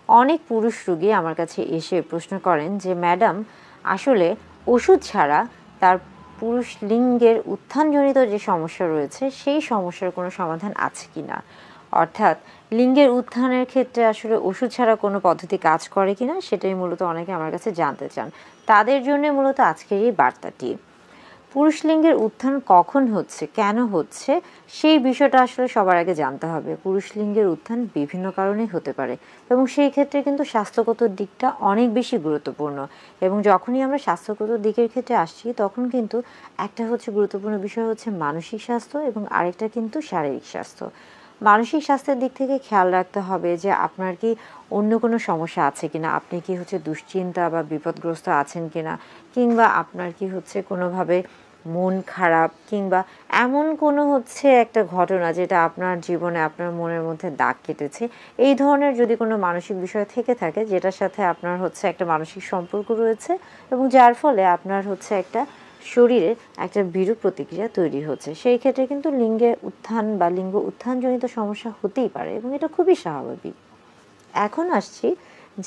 অনেক পুরুষ রোগী আমার কাছে এসে প্রশ্ন করেন যে ম্যাডাম আসলে ওষুধ ছাড়া তার পুরুষ লিঙ্গের উত্থানজনিত যে সমস্যা রয়েছে সেই সমস্যার কোনো সমাধান আছে কি না, অর্থাৎ লিঙ্গের উত্থানের ক্ষেত্রে আসলে ওষুধ ছাড়া কোনো পদ্ধতি কাজ করে কিনা সেটাই মূলত অনেকে আমার কাছে জানতে চান। তাদের জন্য মূলত আজকের এই বার্তাটি। পুরুষ লিঙ্গের উত্থান কখন হচ্ছে, কেন হচ্ছে, সেই বিষয়টা আসলে সবার আগে জানতে হবে। পুরুষ লিঙ্গের উত্থান বিভিন্ন কারণেই হতে পারে এবং সেই ক্ষেত্রে কিন্তু স্বাস্থ্যগত দিকটা অনেক বেশি গুরুত্বপূর্ণ। এবং যখনই আমরা স্বাস্থ্যগত দিকের ক্ষেত্রে আসছি তখন কিন্তু একটা হচ্ছে গুরুত্বপূর্ণ বিষয় হচ্ছে মানসিক স্বাস্থ্য এবং আরেকটা কিন্তু শারীরিক স্বাস্থ্য। মানসিক স্বাস্থ্যের দিক থেকে খেয়াল রাখতে হবে যে আপনার কি অন্য কোনো সমস্যা আছে কিনা, আপনি কি হচ্ছে দুশ্চিন্তা বা বিপদগ্রস্ত আছেন কিনা, কিংবা আপনার কি হচ্ছে কোনোভাবে মন খারাপ, কিংবা এমন কোনো হচ্ছে একটা ঘটনা যেটা আপনার জীবনে আপনার মনের মধ্যে দাগ কেটেছে। এই ধরনের যদি কোনো মানসিক বিষয় থেকে থাকে যেটার সাথে আপনার হচ্ছে একটা মানসিক সম্পর্ক রয়েছে এবং যার ফলে আপনার হচ্ছে একটা শরীরে একটা বিরূপ প্রতিক্রিয়া তৈরি হচ্ছে, সেই ক্ষেত্রে কিন্তু লিঙ্গের উত্থান বা লিঙ্গ উত্থানজনিত সমস্যা হতেই পারে এবং এটা খুবই স্বাভাবিক। এখন আসছি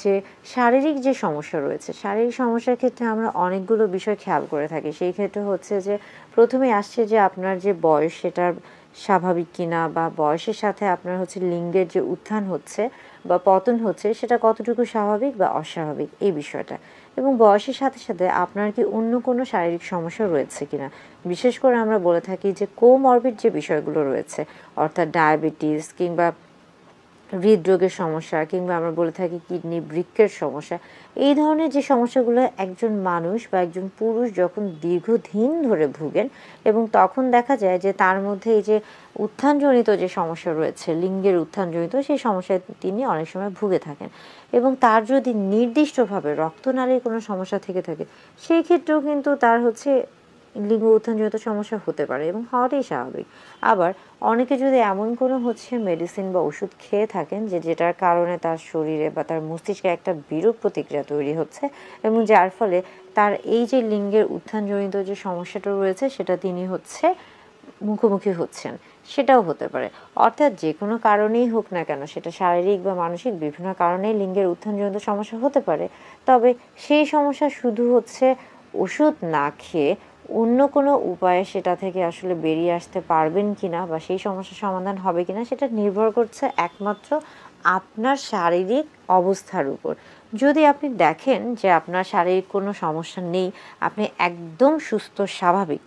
যে শারীরিক যে সমস্যা রয়েছে, শারীরিক সমস্যার ক্ষেত্রে আমরা অনেকগুলো বিষয় খেয়াল করে থাকি। সেই ক্ষেত্রে হচ্ছে যে প্রথমে আসছে যে আপনার যে বয়স সেটা স্বাভাবিক কিনা, বা বয়সের সাথে আপনার হচ্ছে লিঙ্গের যে উত্থান হচ্ছে বা পতন হচ্ছে সেটা কতটুকু স্বাভাবিক বা অস্বাভাবিক এই বিষয়টা। এবং বয়সের সাথে সাথে আপনার কি অন্য কোনো শারীরিক সমস্যা রয়েছে কিনা, বিশেষ করে আমরা বলে থাকি যে কোমরবিড যে বিষয়গুলো রয়েছে, অর্থাৎ ডায়াবেটিস কিংবা হৃদরোগের সমস্যা, কিংবা আমরা বলে থাকি কিডনি বৃক্কের সমস্যা। এই ধরনের যে সমস্যাগুলো একজন মানুষ বা একজন পুরুষ যখন দীর্ঘদিন ধরে ভুগেন এবং তখন দেখা যায় যে তার মধ্যে এই যে উত্থানজনিত যে সমস্যা রয়েছে, লিঙ্গের উত্থানজনিত সেই সমস্যায় তিনি অনেক সময় ভুগে থাকেন এবং তার যদি নির্দিষ্টভাবে রক্তনালীর কোনো সমস্যা থেকে থাকে সেই ক্ষেত্রেও কিন্তু তার হচ্ছে লিঙ্গ উত্থানজনিত সমস্যা হতে পারে এবং হওয়াটাই স্বাভাবিক। আবার অনেকে যদি এমন কোনো হচ্ছে মেডিসিন বা ওষুধ খেয়ে থাকেন যেটার কারণে তার শরীরে বা তার মস্তিষ্কে একটা বিরূপ প্রতিক্রিয়া তৈরি হচ্ছে এবং যার ফলে তার এই যে লিঙ্গের উত্থানজনিত যে সমস্যাটা রয়েছে সেটা তিনি হচ্ছে মুখোমুখি হচ্ছেন, সেটাও হতে পারে। অর্থাৎ যে কোনো কারণেই হোক না কেন, সেটা শারীরিক বা মানসিক বিভিন্ন কারণেই লিঙ্গের উত্থানজনিত সমস্যা হতে পারে। তবে সেই সমস্যা শুধু হচ্ছে ওষুধ না খেয়ে অন্য কোনো উপায়ে সেটা থেকে আসলে বেরিয়ে আসতে পারবেন কিনা বা সেই সমস্যার সমাধান হবে কিনা সেটা নির্ভর করছে একমাত্র আপনার শারীরিক অবস্থার উপর। যদি আপনি দেখেন যে আপনার শারীরিক কোনো সমস্যা নেই, আপনি একদম সুস্থ স্বাভাবিক,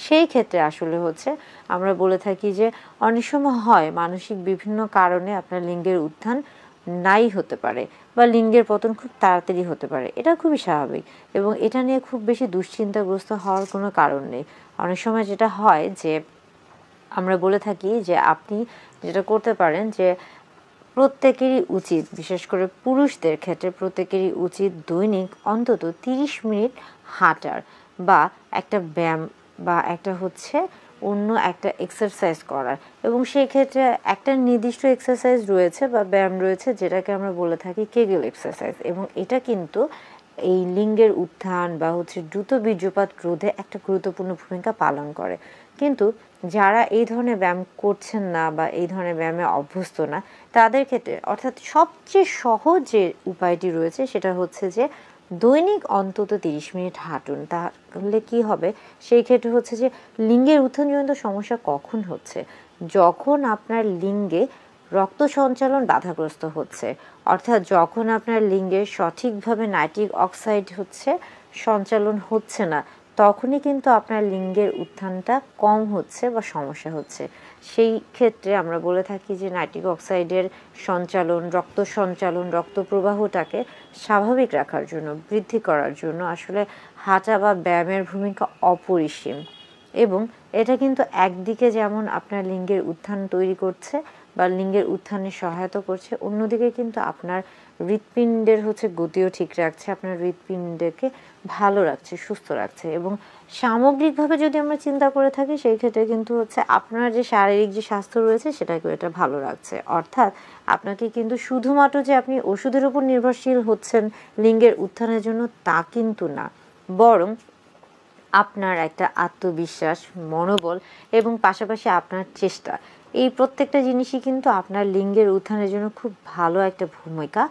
সেই ক্ষেত্রে আসলে হচ্ছে আমরা বলে থাকি যে অনেক সময় হয় মানসিক বিভিন্ন কারণে আপনার লিঙ্গের উত্থান নাই হতে পারে বা লিঙ্গের পতন খুব তাড়াতাড়ি হতে পারে। এটা খুবই স্বাভাবিক এবং এটা নিয়ে খুব বেশি দুশ্চিন্তাগ্রস্ত হওয়ার কোনো কারণ নেই। অনেক সময় যেটা হয় যে আমরা বলে থাকি যে আপনি যেটা করতে পারেন যে প্রত্যেকেরই উচিত, বিশেষ করে পুরুষদের ক্ষেত্রে প্রত্যেকেরই উচিত দৈনিক অন্তত 30 মিনিট হাঁটার বা একটা ব্যায়াম বা একটা হচ্ছে অন্য একটা এক্সারসাইজ করার। এবং সেই ক্ষেত্রে একটা নির্দিষ্ট এক্সারসাইজ রয়েছে বা ব্যায়াম রয়েছে যেটাকে আমরা বলে থাকি কেগেল এক্সারসাইজ, এবং এটা কিন্তু এই লিঙ্গের উত্থান বা হচ্ছে দ্রুত বীর্যপাত রোধে একটা গুরুত্বপূর্ণ ভূমিকা পালন করে। কিন্তু যারা এই ধরনের ব্যায়াম করছেন না বা এই ধরনের ব্যায়ামে অভ্যস্ত না তাদের ক্ষেত্রে, অর্থাৎ সবচেয়ে সহজ যে উপায়টি রয়েছে সেটা হচ্ছে যে দৈনিক অন্তত 30 মিনিট হাঁটুন। তাহলে কি হবে, সেই ক্ষেত্রে হচ্ছে যে লিঙ্গের উত্থানজনিত সমস্যা কখন হচ্ছে, যখন আপনার লিঙ্গে রক্ত সঞ্চালন বাধাগ্রস্ত হচ্ছে, অর্থাৎ যখন আপনার লিঙ্গে সঠিকভাবে নাইট্রিক অক্সাইড হচ্ছে সঞ্চালন হচ্ছে না, তখনই কিন্তু আপনার লিঙ্গের উত্থানটা কম হচ্ছে বা সমস্যা হচ্ছে। সেই ক্ষেত্রে আমরা বলে থাকি যে নাইট্রিক অক্সাইডের সঞ্চালন, রক্ত প্রবাহটাকে স্বাভাবিক রাখার জন্য, বৃদ্ধি করার জন্য আসলে হাঁটা বা ব্যায়ামের ভূমিকা অপরিসীম। এবং এটা কিন্তু একদিকে যেমন আপনার লিঙ্গের উত্থান তৈরি করছে বা লিঙ্গের উত্থানে সহায়তা করছে, অন্যদিকে কিন্তু আপনার হৃৎপিণ্ডের হচ্ছে গতিও ঠিক রাখছে, আপনার হৃৎপিণ্ডকে ভালো রাখছে, সুস্থ রাখছে। এবং সামগ্রিকভাবে যদি আমরা চিন্তা করে থাকি সেই ক্ষেত্রে কিন্তু হচ্ছে আপনার যে শারীরিক যে স্বাস্থ্য রয়েছে সেটাকে এটা ভালো রাখছে। অর্থাৎ আপনাকে কিন্তু শুধুমাত্র যে আপনি ওষুধের উপর নির্ভরশীল হচ্ছেন লিঙ্গের উত্থানের জন্য তা কিন্তু না, বরং আপনার একটা আত্মবিশ্বাস, মনোবল এবং পাশাপাশি আপনার চেষ্টা, এই প্রত্যেকটা জিনিসই কিন্তু আপনার লিঙ্গের উত্থানের জন্য খুব ভালো একটা ভূমিকা